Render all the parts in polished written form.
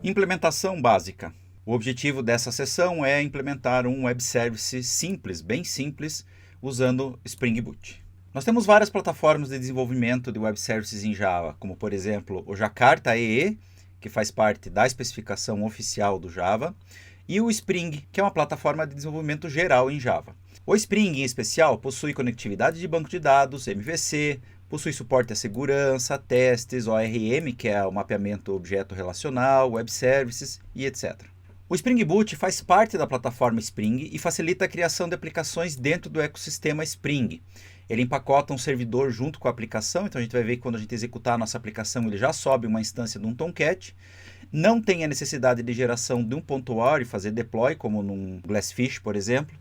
Implementação básica. O objetivo dessa sessão é implementar um web service simples, bem simples, usando Spring Boot. Nós temos várias plataformas de desenvolvimento de web services em Java, como por exemplo o Jakarta EE, que faz parte da especificação oficial do Java, e o Spring, que é uma plataforma de desenvolvimento geral em Java. O Spring, em especial, possui conectividade de banco de dados, MVC, possui suporte à segurança, testes, ORM, que é o mapeamento objeto relacional, web services e etc. O Spring Boot faz parte da plataforma Spring e facilita a criação de aplicações dentro do ecossistema Spring. Ele empacota um servidor junto com a aplicação, então a gente vai ver que quando a gente executar a nossa aplicação, ele já sobe uma instância de um Tomcat. Não tem a necessidade de geração de um .war e fazer deploy, como num Glassfish, por exemplo.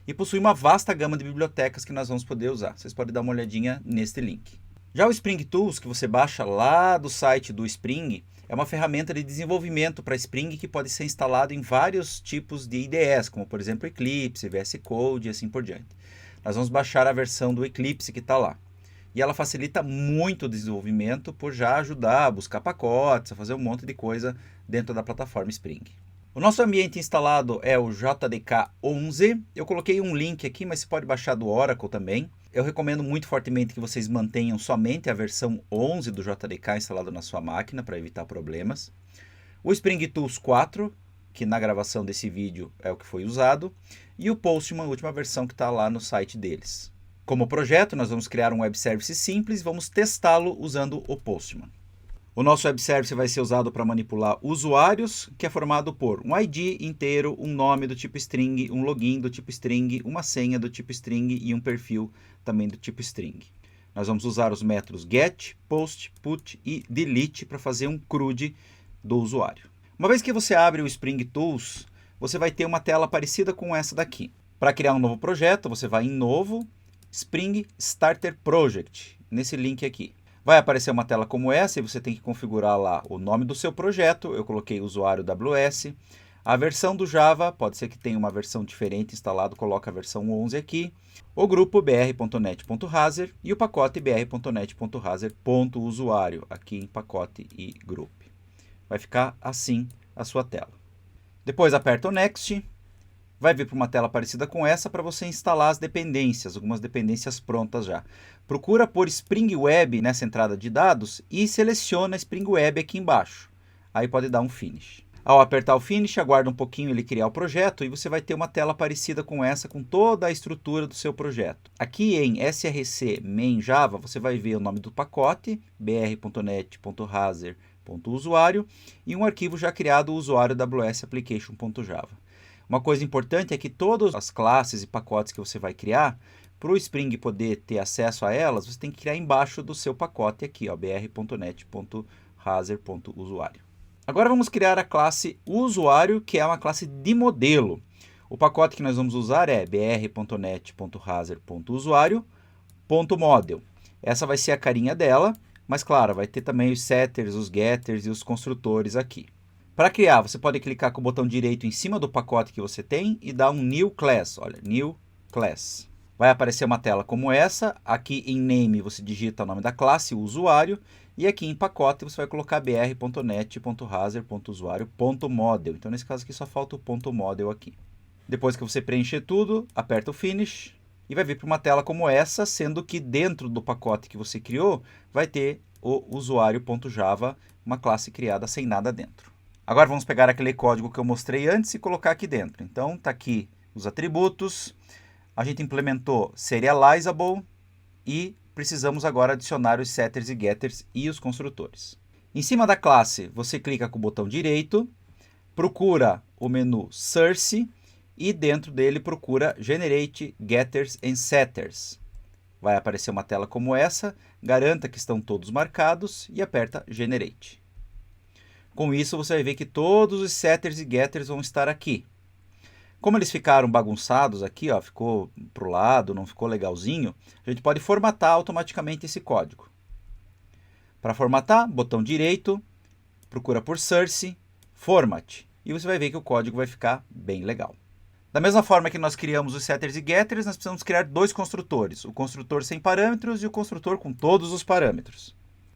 E possui uma vasta gama de bibliotecas que nós vamos poder usar. Vocês podem dar uma olhadinha neste link. Já o Spring Tools, que você baixa lá do site do Spring, é uma ferramenta de desenvolvimento para Spring que pode ser instalado em vários tipos de IDEs, como por exemplo Eclipse, VS Code e assim por diante. Nós vamos baixar a versão do Eclipse que está lá. E ela facilita muito o desenvolvimento por já ajudar a buscar pacotes, a fazer um monte de coisa dentro da plataforma Spring. O nosso ambiente instalado é o JDK 11. Eu coloquei um link aqui, mas você pode baixar do Oracle também. Eu recomendo muito fortemente que vocês mantenham somente a versão 11 do JDK instalado na sua máquina para evitar problemas. O Spring Tools 4, que na gravação desse vídeo é o que foi usado. E o Postman, a última versão que está lá no site deles. Como projeto, nós vamos criar um web service simples e vamos testá-lo usando o Postman. O nosso web service vai ser usado para manipular usuários, que é formado por um ID inteiro, um nome do tipo string, um login do tipo string, uma senha do tipo string e um perfil também do tipo string. Nós vamos usar os métodos get, post, put e delete para fazer um CRUD do usuário. Uma vez que você abre o Spring Tools, você vai ter uma tela parecida com essa daqui. Para criar um novo projeto, você vai em Novo, Spring Starter Project, nesse link aqui. Vai aparecer uma tela como essa e você tem que configurar lá o nome do seu projeto. Eu coloquei usuário AWS. A versão do Java, pode ser que tenha uma versão diferente instalado, coloca a versão 11 aqui. O grupo br.net.razer e o pacote br.net.razer.usuário, aqui em pacote e grupo. Vai ficar assim a sua tela. Depois aperta o Next. Vai vir para uma tela parecida com essa para você instalar as dependências, algumas dependências prontas já. Procura por Spring Web nessa entrada de dados e seleciona Spring Web aqui embaixo. Aí pode dar um Finish. Ao apertar o Finish, aguarda um pouquinho ele criar o projeto e você vai ter uma tela parecida com essa, com toda a estrutura do seu projeto. Aqui em src main Java, você vai ver o nome do pacote, br.net.razer.usuário, e um arquivo já criado, usuário AWS application.java. Uma coisa importante é que todas as classes e pacotes que você vai criar, para o Spring poder ter acesso a elas, você tem que criar embaixo do seu pacote aqui, br.net.razer.usuário. Agora vamos criar a classe usuário, que é uma classe de modelo. O pacote que nós vamos usar é br.net.razer.usuário.model. Essa vai ser a carinha dela, mas claro, vai ter também os setters, os getters e os construtores aqui. Para criar, você pode clicar com o botão direito em cima do pacote que você tem e dar um New Class. Olha, New Class. Vai aparecer uma tela como essa. Aqui em Name você digita o nome da classe, o usuário. E aqui em pacote você vai colocar br.net.razer.usuário.model. Então nesse caso aqui só falta o .model aqui. Depois que você preencher tudo, aperta o Finish. E vai vir para uma tela como essa, sendo que dentro do pacote que você criou, vai ter o usuário.java, uma classe criada sem nada dentro. Agora vamos pegar aquele código que eu mostrei antes e colocar aqui dentro. Então, está aqui os atributos. A gente implementou serializable e precisamos agora adicionar os setters e getters e os construtores. Em cima da classe, você clica com o botão direito, procura o menu Source e dentro dele procura Generate Getters and Setters. Vai aparecer uma tela como essa, garanta que estão todos marcados e aperta Generate. Com isso, você vai ver que todos os setters e getters vão estar aqui. Como eles ficaram bagunçados aqui, ó, ficou para o lado, não ficou legalzinho, a gente pode formatar automaticamente esse código. Para formatar, botão direito, procura por Source, Format, e você vai ver que o código vai ficar bem legal. Da mesma forma que nós criamos os setters e getters, nós precisamos criar dois construtores, o construtor sem parâmetros e o construtor com todos os parâmetros.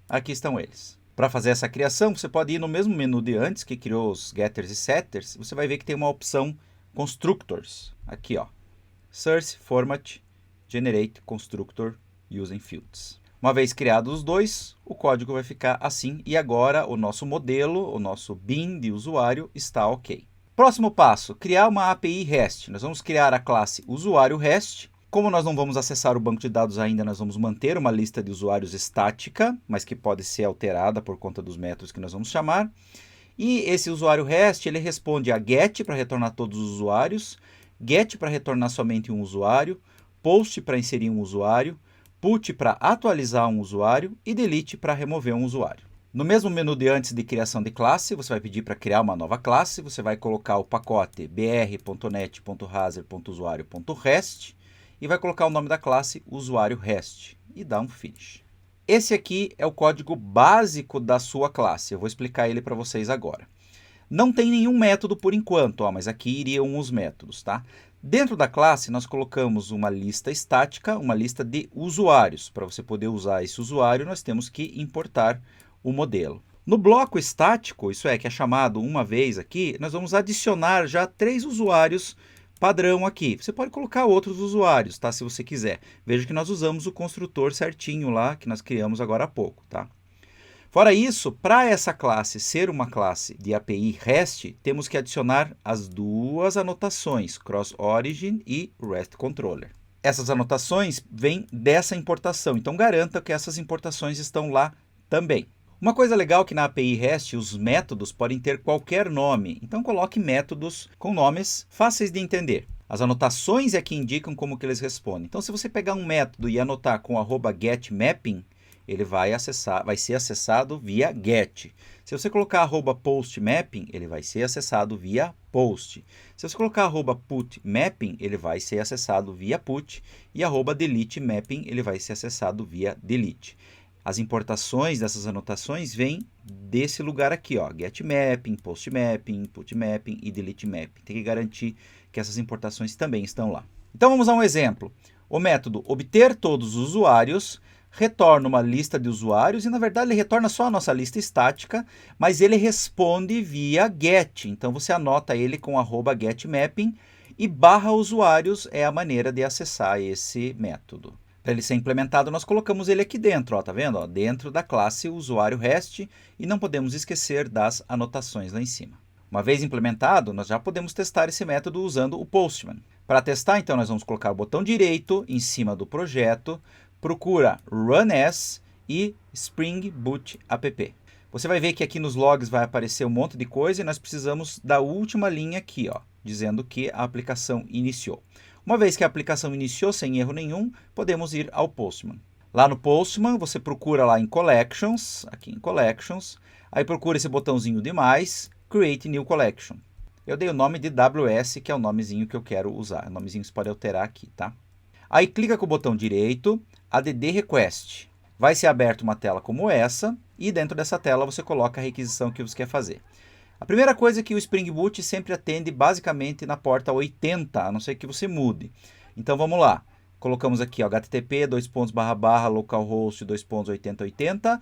Aqui estão eles. Para fazer essa criação, você pode ir no mesmo menu de antes, que criou os getters e setters, você vai ver que tem uma opção Constructors, aqui ó, Source, Format, Generate, Constructor, Using Fields. Uma vez criados os dois, o código vai ficar assim, e agora o nosso modelo, o nosso bin de usuário está ok. Próximo passo, criar uma API REST. Nós vamos criar a classe usuário REST. Como nós não vamos acessar o banco de dados ainda, nós vamos manter uma lista de usuários estática, mas que pode ser alterada por conta dos métodos que nós vamos chamar. E esse usuário REST, ele responde a GET para retornar todos os usuários, GET para retornar somente um usuário, POST para inserir um usuário, PUT para atualizar um usuário e DELETE para remover um usuário. No mesmo menu de antes de criação de classe, você vai pedir para criar uma nova classe, você vai colocar o pacote br.net.razor.usuario.rest e vai colocar o nome da classe usuário REST e dar um finish. Esse aqui é o código básico da sua classe, eu vou explicar ele para vocês agora. Não tem nenhum método por enquanto, ó, mas aqui iriam os métodos, tá? Dentro da classe, nós colocamos uma lista estática, uma lista de usuários. Para você poder usar esse usuário, nós temos que importar o modelo. No bloco estático, isso é, que é chamado uma vez aqui, nós vamos adicionar já 3 usuários padrão aqui. Você pode colocar outros usuários, tá? Se você quiser. Veja que nós usamos o construtor certinho lá, que nós criamos agora há pouco, tá? Fora isso, para essa classe ser uma classe de API REST, temos que adicionar as duas anotações, Cross-Origin e REST Controller. Essas anotações vêm dessa importação, então garanta que essas importações estão lá também. Uma coisa legal é que na API REST os métodos podem ter qualquer nome, então coloque métodos com nomes fáceis de entender. As anotações é que indicam como que eles respondem. Então se você pegar um método e anotar com @getMapping, ele vai ser acessado via get. Se você colocar @postMapping, ele vai ser acessado via post. Se você colocar @putMapping, ele vai ser acessado via put. E @deleteMapping, ele vai ser acessado via delete. As importações dessas anotações vêm desse lugar aqui, ó, getMapping, postMapping, putMapping e deleteMapping. Tem que garantir que essas importações também estão lá. Então vamos a um exemplo. O método obter todos os usuários retorna uma lista de usuários e, na verdade, ele retorna só a nossa lista estática, mas ele responde via get. Então, você anota ele com @getMapping e /usuários é a maneira de acessar esse método. Para ele ser implementado, nós colocamos ele aqui dentro, ó, tá vendo? Ó, dentro da classe usuário REST e não podemos esquecer das anotações lá em cima. Uma vez implementado, nós já podemos testar esse método usando o Postman. Para testar, então, nós vamos colocar o botão direito em cima do projeto, procura Run As e Spring Boot App. Você vai ver que aqui nos logs vai aparecer um monte de coisa e nós precisamos da última linha aqui, ó, dizendo que a aplicação iniciou. Uma vez que a aplicação iniciou sem erro nenhum, podemos ir ao Postman. Lá no Postman, você procura lá em Collections, aqui em Collections, aí procura esse botãozinho de mais, Create New Collection. Eu dei o nome de WS, que é o nomezinho que eu quero usar. O nomezinho você pode alterar aqui, tá? Aí clica com o botão direito, add request. Vai ser aberta uma tela como essa, e dentro dessa tela você coloca a requisição que você quer fazer. A primeira coisa é que o Spring Boot sempre atende basicamente na porta 80, a não ser que você mude. Então vamos lá. Colocamos aqui, ó, http://localhost 2.8080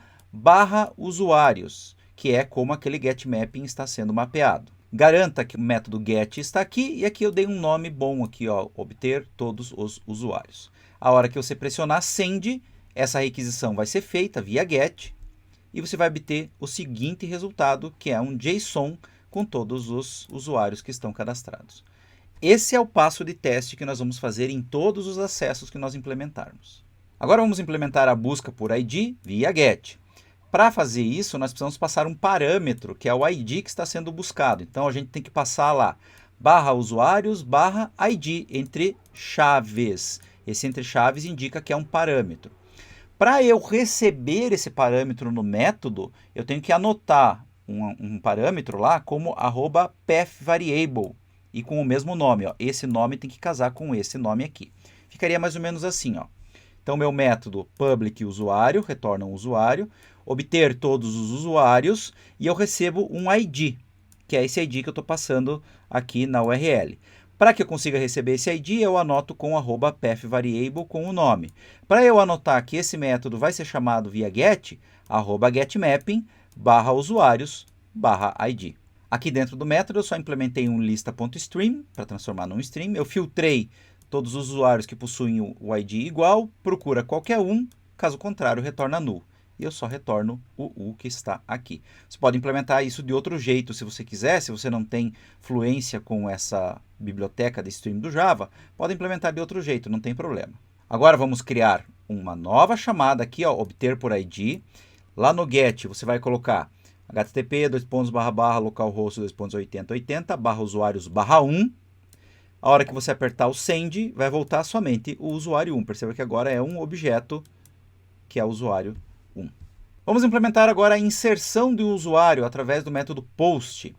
/usuários, que é como aquele getMapping está sendo mapeado. Garanta que o método get está aqui e aqui eu dei um nome bom aqui, ó, obter todos os usuários. A hora que você pressionar send, essa requisição vai ser feita via get e você vai obter o seguinte resultado, que é um JSON com todos os usuários que estão cadastrados. Esse é o passo de teste que nós vamos fazer em todos os acessos que nós implementarmos. Agora vamos implementar a busca por ID via get. Para fazer isso, nós precisamos passar um parâmetro, que é o ID que está sendo buscado. Então, a gente tem que passar lá, /usuários, /ID, entre chaves. Esse entre chaves indica que é um parâmetro. Para eu receber esse parâmetro no método, eu tenho que anotar um parâmetro lá como @pathVariable e com o mesmo nome. Ó. Esse nome tem que casar com esse nome aqui. Ficaria mais ou menos assim, ó. Então, meu método public usuário retorna um usuário, obter todos os usuários e eu recebo um ID, que é esse ID que eu estou passando aqui na URL. Para que eu consiga receber esse ID, eu anoto com @pathVariable com o nome. Para eu anotar que esse método vai ser chamado via get, @getMapping barra usuários, barra ID. Aqui dentro do método eu só implementei um lista.stream para transformar num stream. Eu filtrei todos os usuários que possuem o ID igual, procura qualquer um, caso contrário retorna null. E eu só retorno o que está aqui. Você pode implementar isso de outro jeito se você quiser, se você não tem fluência com essa biblioteca de stream do Java, pode implementar de outro jeito, não tem problema. Agora vamos criar uma nova chamada aqui, ó, obter por ID. Lá no get você vai colocar http://localhost:/8080/usuários/1. A hora que você apertar o send, vai voltar somente o usuário 1. Perceba que agora é um objeto que é o usuário 1. Vamos implementar agora a inserção do usuário através do método post.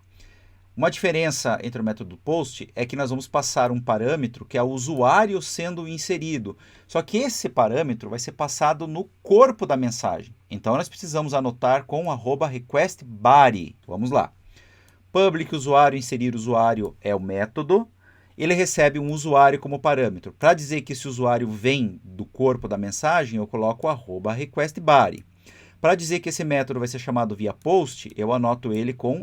Uma diferença entre o método post é que nós vamos passar um parâmetro que é o usuário sendo inserido. Só que esse parâmetro vai ser passado no corpo da mensagem. Então nós precisamos anotar com @requestBody. Vamos lá. Public usuário inserir usuário é o método. Ele recebe um usuário como parâmetro. Para dizer que esse usuário vem do corpo da mensagem, eu coloco @requestBody. Para dizer que esse método vai ser chamado via post, eu anoto ele com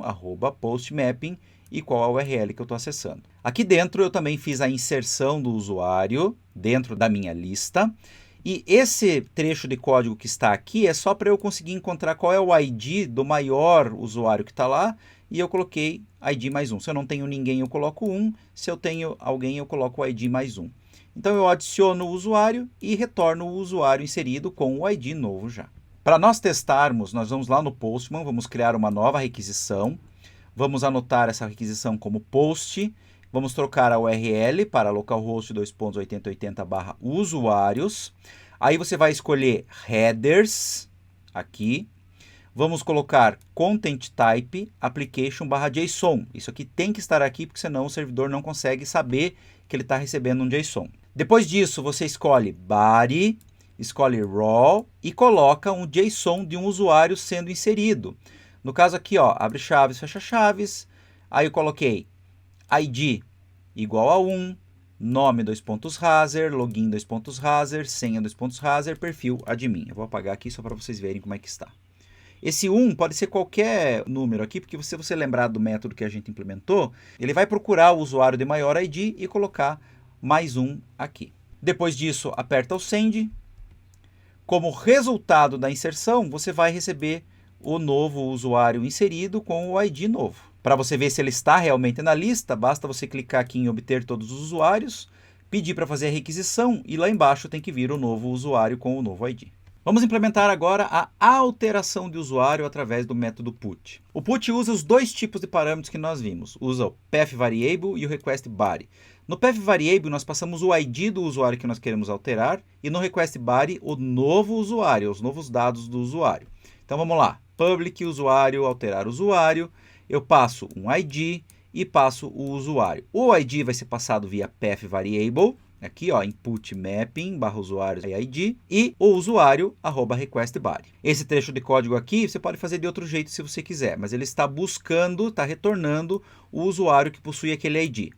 @postmapping e qual a URL que eu estou acessando. Aqui dentro eu também fiz a inserção do usuário dentro da minha lista. E esse trecho de código que está aqui é só para eu conseguir encontrar qual é o ID do maior usuário que está lá. E eu coloquei ID mais 1. Se eu não tenho ninguém, eu coloco 1. Se eu tenho alguém, eu coloco o ID mais 1. Então eu adiciono o usuário e retorno o usuário inserido com o ID novo já. Para nós testarmos, nós vamos lá no Postman, vamos criar uma nova requisição. Vamos anotar essa requisição como post. Vamos trocar a URL para localhost:/8080/usuários. Aí você vai escolher headers, aqui. Vamos colocar content type application/JSON. Isso aqui tem que estar aqui, porque senão o servidor não consegue saber que ele está recebendo um JSON. Depois disso, você escolhe body, escolhe raw e coloca um JSON de um usuário sendo inserido. No caso aqui, ó, abre chaves, fecha chaves. Aí eu coloquei ID igual a 1, nome :razer, login :razer, senha :razer, perfil admin. Eu vou apagar aqui só para vocês verem como é que está. Esse 1 pode ser qualquer número aqui, porque se você lembrar do método que a gente implementou, ele vai procurar o usuário de maior ID e colocar mais 1 aqui. Depois disso, aperta o send. Como resultado da inserção, você vai receber o novo usuário inserido com o ID novo. Para você ver se ele está realmente na lista, basta você clicar aqui em obter todos os usuários, pedir para fazer a requisição e lá embaixo tem que vir o novo usuário com o novo ID. Vamos implementar agora a alteração de usuário através do método put. O put usa os dois tipos de parâmetros que nós vimos. Usa o path variable e o request body. No path variable nós passamos o ID do usuário que nós queremos alterar e no request body o novo usuário, os novos dados do usuário. Então vamos lá. Public usuário, alterar usuário. Eu passo um ID e passo o usuário. O ID vai ser passado via path variable. Aqui, ó, input mapping /usuários ID e o usuário @requestBody. Esse trecho de código aqui você pode fazer de outro jeito se você quiser, mas ele está buscando, está retornando o usuário que possui aquele ID.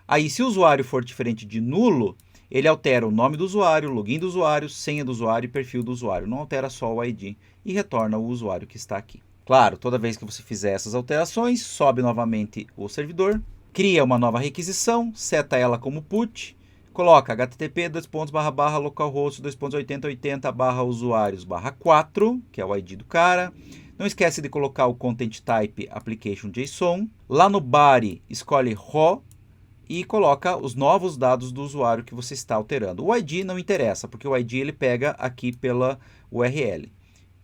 Aí, se o usuário for diferente de nulo, ele altera o nome do usuário, login do usuário, senha do usuário e perfil do usuário. Não altera só o ID e retorna o usuário que está aqui. Claro, toda vez que você fizer essas alterações, sobe novamente o servidor, cria uma nova requisição, seta ela como put, coloca http://localhost:/8080/usuários/4, que é o ID do cara. Não esquece de colocar o content type application JSON. Lá no body, escolhe raw e coloca os novos dados do usuário que você está alterando. O ID não interessa, porque o ID ele pega aqui pela URL.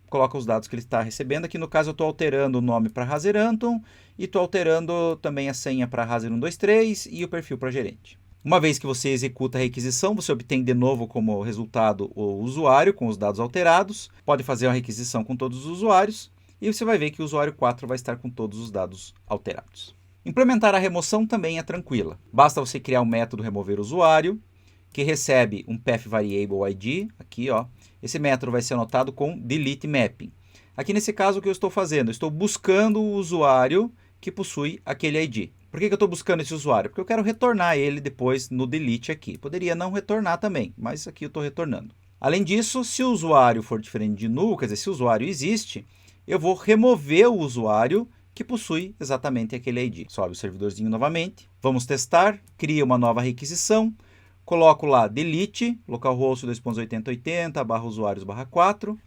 Coloca os dados que ele está recebendo. Aqui no caso eu estou alterando o nome para Razer Anton e estou alterando também a senha para Razer123 e o perfil para gerente. Uma vez que você executa a requisição, você obtém de novo como resultado o usuário com os dados alterados. Pode fazer uma requisição com todos os usuários e você vai ver que o usuário 4 vai estar com todos os dados alterados. Implementar a remoção também é tranquila. Basta você criar um método remover usuário, que recebe um path variable ID, aqui ó. Esse método vai ser anotado com delete mapping. Aqui nesse caso o que eu estou fazendo? Eu estou buscando o usuário que possui aquele ID. Por que eu estou buscando esse usuário? Porque eu quero retornar ele depois no delete aqui. Poderia não retornar também, mas aqui eu estou retornando. Além disso, se o usuário for diferente de null, quer dizer, se o usuário existe, eu vou remover o usuário que possui exatamente aquele ID. Sobe o servidorzinho novamente, vamos testar, cria uma nova requisição, coloco lá delete, localhost 2.80.80/usuários/4,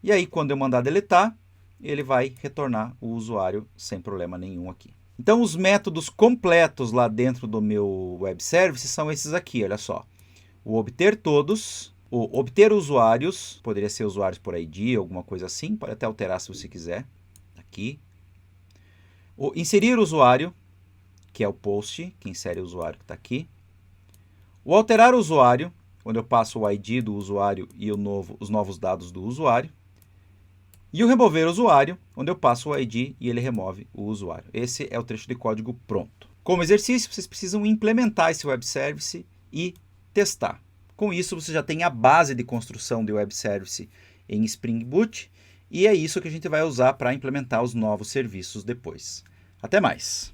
e aí quando eu mandar deletar, ele vai retornar o usuário sem problema nenhum aqui. Então os métodos completos lá dentro do meu web service são esses aqui, olha só. O obter todos, o obter usuários, poderia ser usuários por ID, alguma coisa assim, pode até alterar se você quiser, aqui. O inserir usuário, que é o post, que insere o usuário que está aqui. O alterar usuário, onde eu passo o ID do usuário e os novos dados do usuário. E o remover usuário, onde eu passo o ID e ele remove o usuário. Esse é o trecho de código pronto. Como exercício, vocês precisam implementar esse web service e testar. Com isso, você já tem a base de construção de web service em Spring Boot, e é isso que a gente vai usar para implementar os novos serviços depois. Até mais!